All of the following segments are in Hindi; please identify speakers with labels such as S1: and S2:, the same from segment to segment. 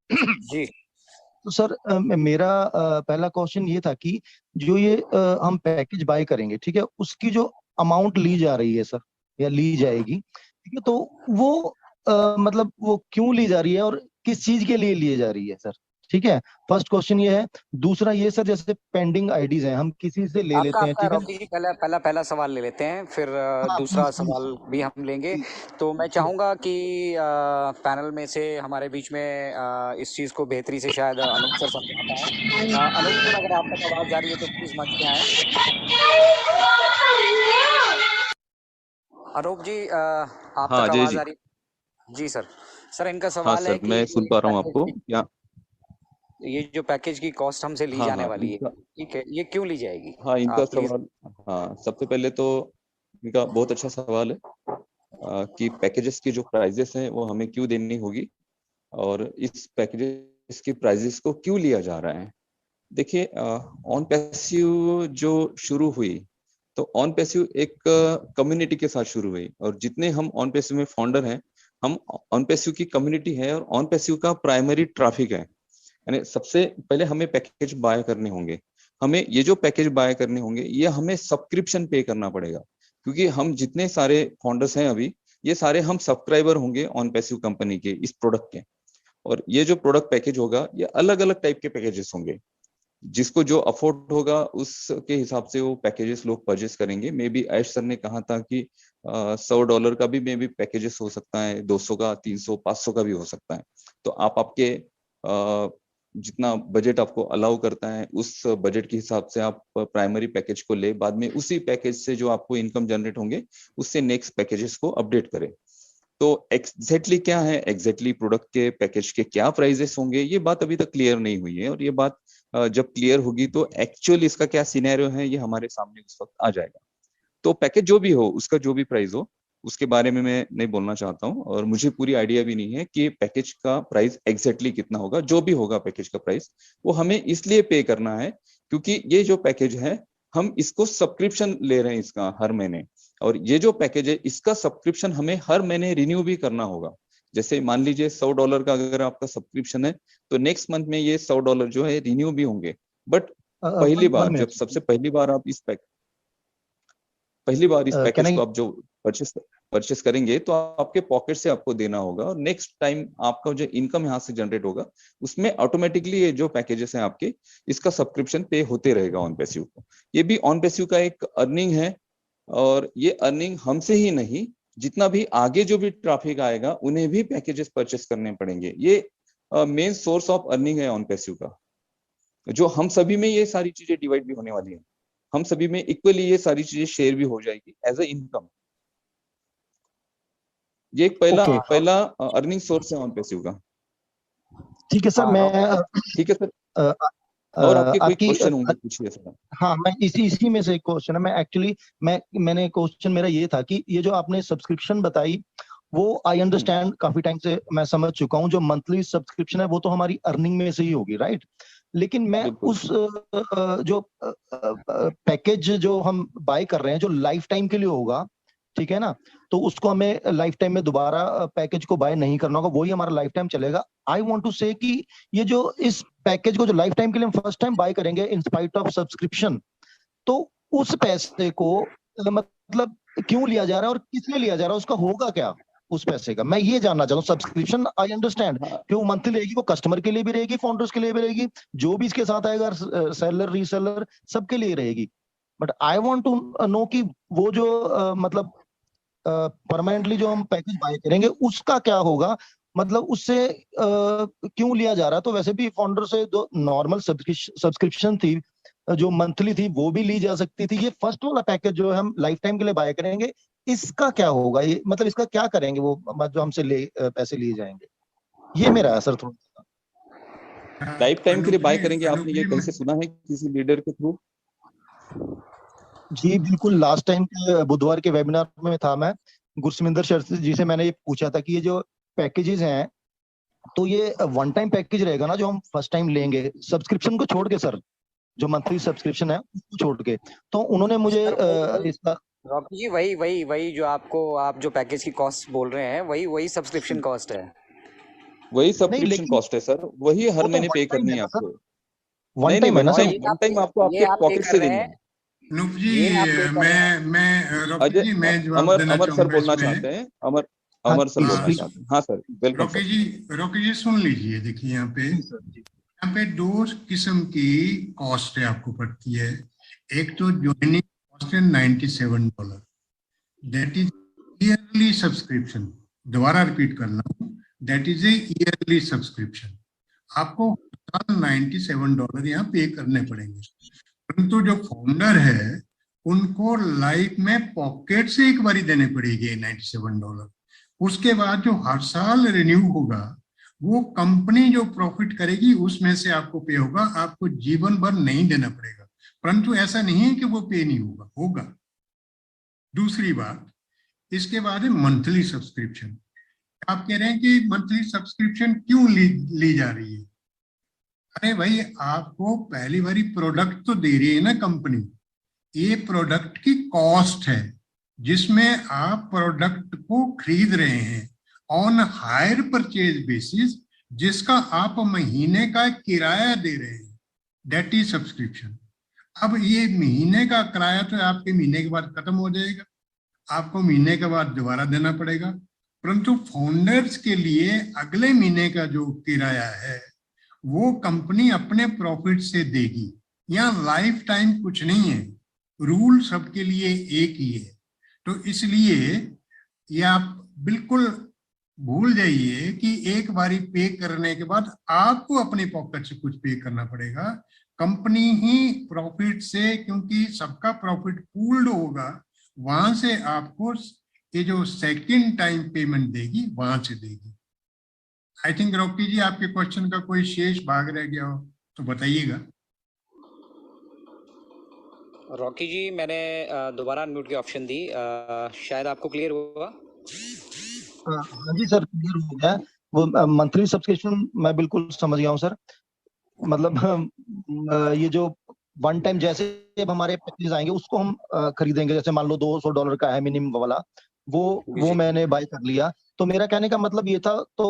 S1: जी।
S2: तो सर मेरा पहला क्वेश्चन ये था कि जो ये हम पैकेज बाय करेंगे, ठीक है, उसकी जो अमाउंट ली जा रही है सर, या ली जाएगी, ठीक है, तो वो मतलब वो क्यों ली जा रही है और किस चीज के लिए ली जा रही है सर? ठीक है, फर्स्ट क्वेश्चन ये है। दूसरा ये सर, जैसे पेंडिंग आईडीज हैं, हम किसी से ले
S1: आपका
S2: लेते हैं,
S1: आपका
S2: ठीक है।
S1: रॉकी जी, पहला पहला पहला सवाल ले लेते हैं, फिर
S2: हाँ
S1: दूसरा
S2: प्लीज
S1: सवाल
S2: प्लीज।
S1: भी हम लेंगे। तो मैं चाहूंगा कि पैनल में से हमारे बीच में इस चीज को बेहतरी से शायद अनूप सर समझा पाए। अनूप सर, अगर आप तक आवाज जा रही है तो प्लीज मंच पे आए। अनूप जी, आप
S3: हाँ
S1: तक
S3: अजय
S1: आवाज
S3: जी।
S1: आ रही है? जी सर। सर, इनका
S3: हाँ
S1: सवाल है
S3: सर,
S1: कि
S3: मैं सुन पा रहा हूँ आपको।
S1: ये जो पैकेज की कॉस्ट हमसे ली
S3: हाँ
S1: जाने
S3: हाँ
S1: वाली है,
S3: इनका
S1: ठीक है, ये क्यों ली जाएगी?
S3: हाँ इनका
S1: आप प्लीज।
S3: सवाल। हाँ, सबसे पहले तो इनका बहुत अच्छा सवाल है कि पैकेजेस की जो प्राइजेस हैं वो हमें क्यों देनी होगी, और इस पैकेजेस की प्राइजेस को क्यों लिया जा रहा है। देखिए, ऑन पैसिव जो शुरू हुई, तो ऑन पैसिव एक कम्युनिटी के साथ शुरू हुई, और जितने हम ऑन पैसिव में फाउंडर हैं, हम ऑन पैसिव की कम्युनिटी है और ऑन पैसिव का प्राइमरी ट्रैफिक है। यानी सबसे पहले हमें पैकेज बाय करने होंगे। हमें ये जो पैकेज बाय करने होंगे, ये हमें सब्सक्रिप्शन पे करना पड़ेगा, क्योंकि हम जितने सारे फाउंडर्स हैं अभी, ये सारे हम सब्सक्राइबर होंगे ऑन पैसिव कंपनी के इस प्रोडक्ट के। और ये जो प्रोडक्ट पैकेज होगा, ये अलग अलग टाइप के पैकेजेस होंगे। जिसको जो अफोर्ड होगा उसके हिसाब से वो पैकेजेस लोग परचेस करेंगे। मे बी ऐश सर ने कहा था कि $100 का भी मे बी पैकेजेस हो सकता है, 200 का, 300, 500 का भी हो सकता है। तो आप आपके जितना बजट आपको अलाउ करता है, उस बजट के हिसाब से आप प्राइमरी पैकेज को ले, बाद में उसी पैकेज से जो आपको इनकम जनरेट होंगे, उससे नेक्स्ट पैकेजेस को अपडेट करें। तो एग्जैक्टली क्या है, एग्जैक्टली प्रोडक्ट के पैकेज के क्या प्राइजेस होंगे, ये बात अभी तक क्लियर नहीं हुई है। और ये बात जब क्लियर होगी तो एक्चुअल इसका क्या सिनेरियो है, ये हमारे सामने उस वक्त आ जाएगा। तो पैकेज जो भी हो, उसका जो भी प्राइस हो, उसके बारे में मैं नहीं बोलना चाहता हूँ, और मुझे पूरी आइडिया भी नहीं है कि पैकेज का प्राइस एग्जैक्टली कितना होगा। जो भी होगा पैकेज का प्राइस, वो हमें इसलिए पे करना है क्योंकि ये जो पैकेज है, हम इसको सब्सक्रिप्शन ले रहे हैं इसका हर महीने। और ये जो पैकेज है, इसका सब्सक्रिप्शन हमें हर महीने रिन्यू भी करना होगा। जैसे मान लीजिए $100 का अगर आपका सब्सक्रिप्शन है, तो नेक्स्ट मंथ में ये $100 जो है रिन्यू भी होंगे। बट पहली
S2: वन
S3: बार, जब
S2: मिनट।
S3: सबसे पहली बार आप पहली बार इस
S2: कैन
S3: पैकेज
S2: आई?
S3: को आप जो परचेस करेंगे, तो आपके पॉकेट से आपको देना होगा, और नेक्स्ट टाइम आपका जो इनकम यहाँ से जनरेट होगा, उसमें ऑटोमेटिकली ये जो पैकेजेस हैं आपके, इसका सब्सक्रिप्शन पे होते रहेगा ऑन पैसिव को। ये भी ऑन पैसिव का एक अर्निंग है, और ये अर्निंग हमसे ही नहीं, जितना भी आगे जो भी ट्रैफिक आएगा, उन्हें भी पैकेजेस परचेस करने पड़ेंगे। ये मेन सोर्स ऑफ अर्निंग है ऑन पैसिव का, जो हम सभी में ये सारी चीजें डिवाइड भी होने वाली है। हम सभी में इक्वली ये सारी चीजें शेयर भी हो जाएगी एज ए इनकम। ये एक पहला
S2: ओके,
S3: पहला अर्निंग सोर्स है ऑन पैसिव का।
S2: ठीक है सर।
S1: हाँ,
S2: मैं
S1: रॉकी जी।
S3: ठीक है सर,
S2: अ,
S3: और आपके कोई
S2: आपकी
S3: क्वेश्चन होंगे, पूछिए सर।
S2: हाँ, मैं इसी इसी में से एक क्वेश्चन है। मैं एक्चुअली मैंने क्वेश्चन मेरा ये था कि ये जो आपने सब्सक्रिप्शन बताई, वो आई अंडरस्टैंड, काफी टाइम से मैं समझ चुका हूँ। जो मंथली सब्सक्रिप्शन है वो तो हमारी अर्निंग में से ही होगी, राइट? लेकिन मैं
S3: बिल्कुल।
S2: उस जो पैकेज जो हम बाय कर रहे हैं, जो लाइफ टाइम के लिए होगा, ठीक है ना, तो उसको हमें लाइफ टाइम में दोबारा पैकेज को बाय नहीं करना होगा, वही हमारा लाइफ टाइम चलेगा। आई वांट टू से कि ये जो इस पैकेज को जो लाइफ टाइम के लिए हम फर्स्ट टाइम बाय करेंगे इन स्पाइट ऑफ सब्सक्रिप्शन, तो उस पैसे को मतलब क्यों लिया जा रहा है और किस लिए लिया जा रहा है, उसका होगा क्या उस पैसे का, मैं ये जानना चाहता हूँ। सब्सक्रिप्शन आई अंडरस्टैंड
S3: हाँ
S2: कि वो मंथली रहेगी, वो कस्टमर के लिए भी रहेगी, फाउंडर्स के लिए भी रहेगी, जो भी इसके साथ आएगा, सेलर रीसेलर सबके लिए रहेगी। But I want to know कि वो जो मतलब परमानेंटली जो हम पैकेज बाय करेंगे उसका क्या होगा, मतलब उससे क्यों लिया जा रहा है। तो वैसे भी फाउंडर से जो नॉर्मल सब्सक्रिप्शन थी, जो मंथली थी, वो भी ली जा सकती थी। ये फर्स्ट वाला पैकेज जो हम लाइफ टाइम के लिए बाय करेंगे, इसका क्या होगा, ये मतलब इसका क्या करेंगे वो, जो हमसे पैसे लिए जाएंगे, ये मेरा है सर थोड़ा।
S3: लाइफ टाइम के लिए बाय करेंगे, आपने ये कहीं से सुना है किसी लीडर के थ्रू?
S2: जी बिल्कुल, लास्ट टाइम के बुधवार के वेबिनार में था मैं, गुरसमिंदर सर जी से मैंने ये पूछा था कि ये जो पैकेजेस हैं, तो ये वन टाइम पैकेज रहेगा ना जो हम फर्स्ट टाइम लेंगे, सब्सक्रिप्शन को छोड़ के सर, जो मंथली सब्सक्रिप्शन है उसको छोड़ के। तो उन्होंने मुझे
S1: सर, वही
S2: इसका
S1: रॉकी जी, वही वही वही जो आपको, आप जो पैकेज की कॉस्ट बोल रहे हैं, वही वही सब्सक्रिप्शन कॉस्ट है।
S3: वही
S2: नहीं
S3: सब्सक्रिप्शन
S2: लेकिन
S3: कॉस्ट है सर, वही हर
S2: वो तो
S3: महीने
S2: वन
S3: पे
S2: टाइम
S3: करनी
S2: है
S3: है
S2: ना सर,
S3: आपको।
S2: वन
S3: नहीं
S2: टाइम है ना
S3: one
S2: sir.
S3: Time one time आपको
S1: ये
S3: आपके
S1: आप पे
S3: पॉकेट
S1: कर
S3: से
S1: रहे
S3: देनी
S1: हैं,
S3: है।
S4: अनूप जी,
S1: ये आप पे कर रहे हैं।
S4: मैं रॉकी
S3: अजय
S4: जी मैं जवाब
S3: अमर
S4: देना
S3: अमर सर
S4: चाहूंगा
S3: बोलना
S4: इसमें।
S3: चाहते हैं, अमर
S2: हाँ
S3: अमर सर
S2: प्लीज
S3: बोलना
S4: हाँ,
S2: प्लीज।
S3: चाहते हैं। हाँ सर, वेलकम सर।
S4: रॉकी जी सुन लीजिए। देखिए
S2: जी सर जी।
S4: यहाँ पे दो किस्म की कॉस्ट है आपको पड़ती है। एक तो ज्वाइनिंग कॉस्ट है $97, दैट इज ईयरली सब्सक्रिप्शन। दोबारा रिपीट कर रहा हूँ, that is a yearly subscription. आपको $97 यहाँ पे करने पड़ेंगे। परंतु जो फाउंडर है उनको लाइफ में पॉकेट से एक बारी देने पड़ेगी $97। उसके बाद जो हर साल रिन्यू होगा वो कंपनी जो प्रॉफिट करेगी उसमें से आपको पे होगा, आपको जीवन भर नहीं देना पड़ेगा। परंतु ऐसा नहीं है कि वो पे नहीं होगा, होगा। दूसरी बात, इसके बाद है मंथली सब्सक्रिप्शन। आप कह रहे हैं कि मंथली सब्सक्रिप्शन क्यों ली जा रही है? अरे भाई, आपको पहली बारी प्रोडक्ट तो दे रही है ना कंपनी, ये प्रोडक्ट की कॉस्ट है जिसमें आप प्रोडक्ट को खरीद रहे हैं ऑन हायर परचेज बेसिस, जिसका आप महीने का किराया दे रहे हैं, दैट इज सब्सक्रिप्शन। अब ये महीने का किराया तो आपके महीने के बाद खत्म हो जाएगा, आपको महीने के बाद दोबारा देना पड़ेगा। परंतु फाउंडर्स के लिए अगले महीने का जो किराया है वो कंपनी अपने प्रॉफिट से देगी। यहाँ लाइफ टाइम कुछ नहीं है, रूल सबके लिए एक ही है। तो इसलिए ये आप बिल्कुल भूल जाइए कि एक बारी पे करने के बाद आपको अपने पॉकेट से कुछ पे करना पड़ेगा। कंपनी ही प्रॉफिट से, क्योंकि सबका प्रॉफिट पूल्ड होगा, वहां से आपको ये जो सेकंड टाइम पेमेंट देगी वहां से देगी। आई थिंक रॉकी जी, आपके क्वेश्चन का कोई शेष भाग रह गया हो तो बताइएगा।
S1: रॉकी जी, मैंने दोबारा अनम्यूट की ऑप्शन दी, शायद आपको क्लियर हुआ।
S2: हाँ जी सर, क्लियर हो गया। वो मंथली सब्सक्रिप्शन मैं बिल्कुल समझ गया हूँ सर। मतलब ये जो वन टाइम जैसे अब हमारे पैकेज आएंगे उसको हम खरीदेंगे, जैसे मान लो $200 का है मिनिमम वाला, वो मैंने बाय कर लिया। तो मेरा कहने का मतलब ये था, तो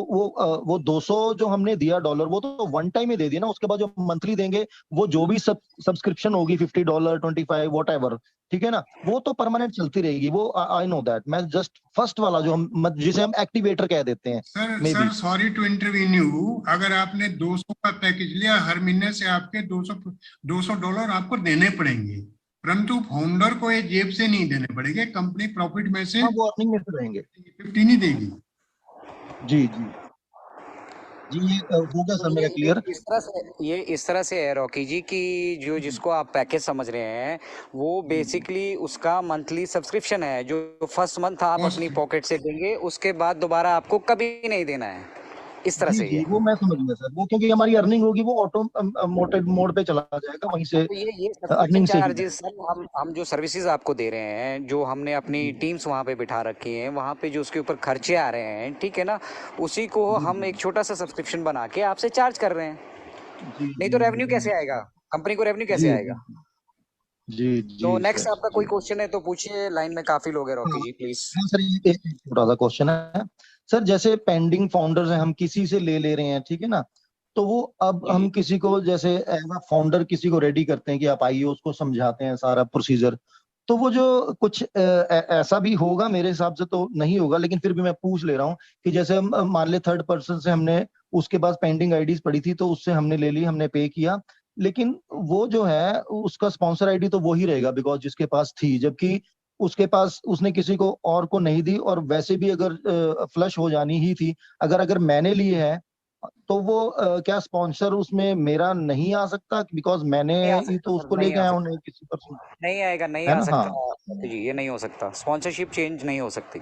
S2: वो 200 जो हमने दिया डॉलर, वो तो वन टाइम ही दे दिया ना। उसके बाद जो मंथली देंगे वो जो भी सब्सक्रिप्शन होगी $50, 25, वॉट एवर, ठीक है ना, वो तो परमानेंट चलती रहेगी। वो आई नो दैट। मैं जस्ट फर्स्ट वाला जो हम जिसे हम एक्टिवेटर कह देते हैं।
S4: सर सॉरी टू इंटरवीन्यू, अगर आपने 200 का पैकेज लिया, हर महीने से आपके $200 आपको देने पड़ेंगे, परंतु फाउंडर को ये जेब से नहीं देने पड़ेंगे, कंपनी प्रॉफिट में से
S2: वो अर्निंग में से रहेंगे।
S4: 50 नहीं देगी।
S2: जी जी जी, ये हो गया सर मेरा क्लियर।
S1: ये इस तरह से है रॉकी जी कि जो जिसको आप पैकेज समझ रहे हैं वो बेसिकली उसका मंथली सब्सक्रिप्शन है, जो फर्स्ट मंथ आप अपनी पॉकेट से देंगे, उसके बाद दोबारा आपको कभी नहीं देना है। इस तरह से
S2: जी, वो मैं समझ गया सर। वो क्योंकि हमारी अर्निंग होगी वो ऑटो मोड पे चला जाएगा, वहीं से
S1: तो ये सब्सक्रिप्शन
S2: अर्निंग से ही
S1: चार्जेस सर, हम जो सर्विसेज आपको दे रहे हैं, जो हमने अपनी टीम्स वहाँ पे बिठा रखी हैं, वहाँ पे जो उसके ऊपर खर्चे आ रहे हैं, ठीक है ना, उसी को हम एक छोटा सा सब्सक्रिप्शन बना के आपसे चार्ज कर रहे हैं। नहीं तो रेवेन्यू कैसे आएगा, कंपनी को रेवेन्यू कैसे आएगा?
S2: जी जी।
S1: तो नेक्स्ट आपका कोई क्वेश्चन है तो पूछिए, लाइन में काफी लोग हैं रॉकी जी, प्लीज।
S2: सर ये एक छोटा सा क्वेश्चन है सर। जैसे पेंडिंग फाउंडर्स हैं, हम किसी से ले रहे हैं, ठीक है ना, तो वो अब हम किसी को जैसे एज अ फाउंडर किसी को रेडी करते हैं कि आप आइए, उसको समझाते हैं सारा प्रोसीजर। तो वो जो कुछ ऐसा भी होगा, मेरे हिसाब से तो नहीं होगा, लेकिन फिर भी मैं पूछ ले रहा हूँ कि जैसे हम मान ले थर्ड पर्सन से हमने, उसके पास पेंडिंग आईडीज पड़ी थी तो उससे हमने ले ली, हमने पे किया, लेकिन वो जो है उसका स्पॉन्सर आईडी तो वो ही रहेगा बिकॉज जिसके पास थी, जबकि उसके पास उसने किसी को और को नहीं दी। और वैसे भी अगर फ्लश हो जानी ही थी, अगर मैंने ली है, तो वो क्या स्पॉन्सर उसमें मेरा नहीं आ सकता? बिकॉज मैंने ही तो उसको लेके आया हूँ, नहीं किसी पर्सन।
S1: नहीं आएगा, नहीं
S2: है
S1: आ
S2: ना?
S1: सकता
S2: हाँ
S1: जी, ये नहीं हो सकता, स्पॉन्सरशिप चेंज नहीं हो सकती।